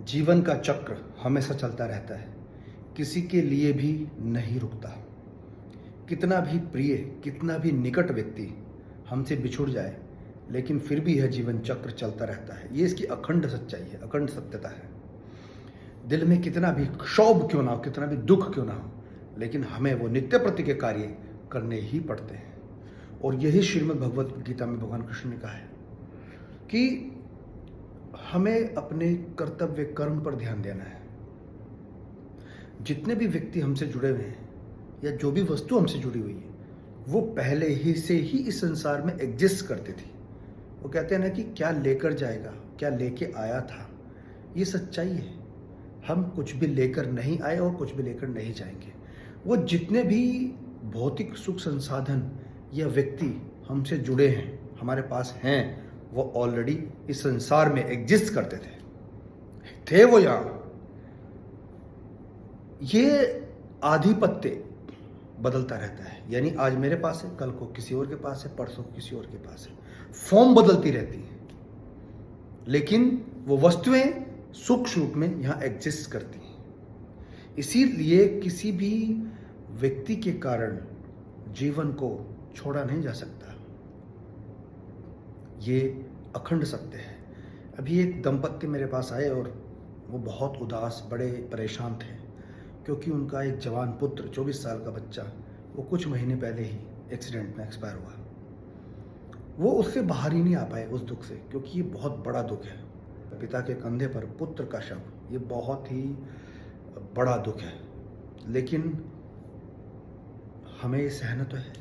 जीवन का चक्र हमेशा चलता रहता है, किसी के लिए भी नहीं रुकता। कितना भी प्रिय, कितना भी निकट व्यक्ति हमसे बिछुड़ जाए, लेकिन फिर भी यह जीवन चक्र चलता रहता है। ये इसकी अखंड सच्चाई है, अखंड सत्यता है। दिल में कितना भी क्षोभ क्यों ना हो, कितना भी दुख क्यों ना हो, लेकिन हमें वो नित्य प्रति के कार्य करने ही पड़ते हैं। और यही श्रीमद् भगवत गीता में भगवान कृष्ण ने कहा है कि हमें अपने कर्तव्य कर्म पर ध्यान देना है। जितने भी व्यक्ति हमसे जुड़े हुए हैं या जो भी वस्तु हमसे जुड़ी हुई है, वो पहले ही से ही इस संसार में एग्जिस्ट करती थी। वो कहते हैं ना कि क्या लेकर जाएगा, क्या लेके आया था। ये सच्चाई है। हम कुछ भी लेकर नहीं आए और कुछ भी लेकर नहीं जाएंगे। वो जितने भी भौतिक सुख संसाधन या व्यक्ति हमसे जुड़े हैं, हमारे पास हैं, वो ऑलरेडी इस संसार में एग्जिस्ट करते थे वो यहाँ। ये आधिपत्य बदलता रहता है, यानी आज मेरे पास है, कल को किसी और के पास है, परसों किसी और के पास है। फॉर्म बदलती रहती है, लेकिन वो वस्तुएं सूक्ष्म रूप में यहाँ एग्जिस्ट करती हैं। इसीलिए किसी भी व्यक्ति के कारण जीवन को छोड़ा नहीं जा सकता। ये अखंड सत्य है। अभी एक दंपत्ति मेरे पास आए और वो बहुत उदास, बड़े परेशान थे, क्योंकि उनका एक जवान पुत्र, 24 साल का बच्चा, वो कुछ महीने पहले ही एक्सीडेंट में एक्सपायर हुआ। वो उससे बाहर ही नहीं आ पाए उस दुख से, क्योंकि ये बहुत बड़ा दुख है। पिता के कंधे पर पुत्र का शव, ये बहुत ही बड़ा दुख है। लेकिन हमें ये सहना तो है,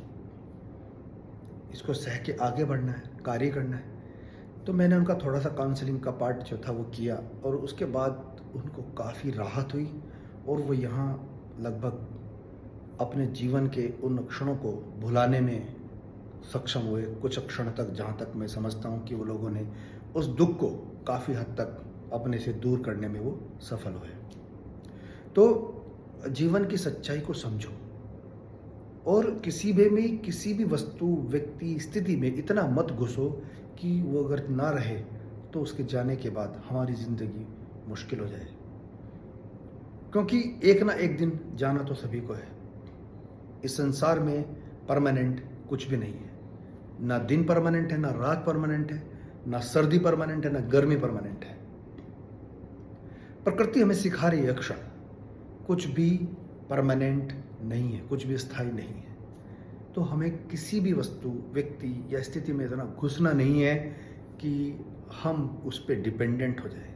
इसको सह के आगे बढ़ना है, कार्य करना है। तो मैंने उनका थोड़ा सा काउंसलिंग का पार्ट जो था वो किया, और उसके बाद उनको काफ़ी राहत हुई और वो यहाँ लगभग अपने जीवन के उन क्षणों को भुलाने में सक्षम हुए। कुछ क्षण तक, जहाँ तक मैं समझता हूँ कि वो लोगों ने उस दुख को काफ़ी हद तक अपने से दूर करने में वो सफल हुए। तो जीवन की सच्चाई को समझो, और किसी भी वस्तु, व्यक्ति, स्थिति में इतना मत घुसो कि वो अगर ना रहे तो उसके जाने के बाद हमारी ज़िंदगी मुश्किल हो जाए। क्योंकि एक ना एक दिन जाना तो सभी को है। इस संसार में परमानेंट कुछ भी नहीं है। ना दिन परमानेंट है, ना रात परमानेंट है, ना सर्दी परमानेंट है, ना गर्मी परमानेंट है। प्रकृति हमें सिखा रही है अक्षर, कुछ भी परमानेंट नहीं है, कुछ भी स्थायी नहीं है। तो हमें किसी भी वस्तु, व्यक्ति या स्थिति में इतना घुसना नहीं है कि हम उस पर डिपेंडेंट हो जाए।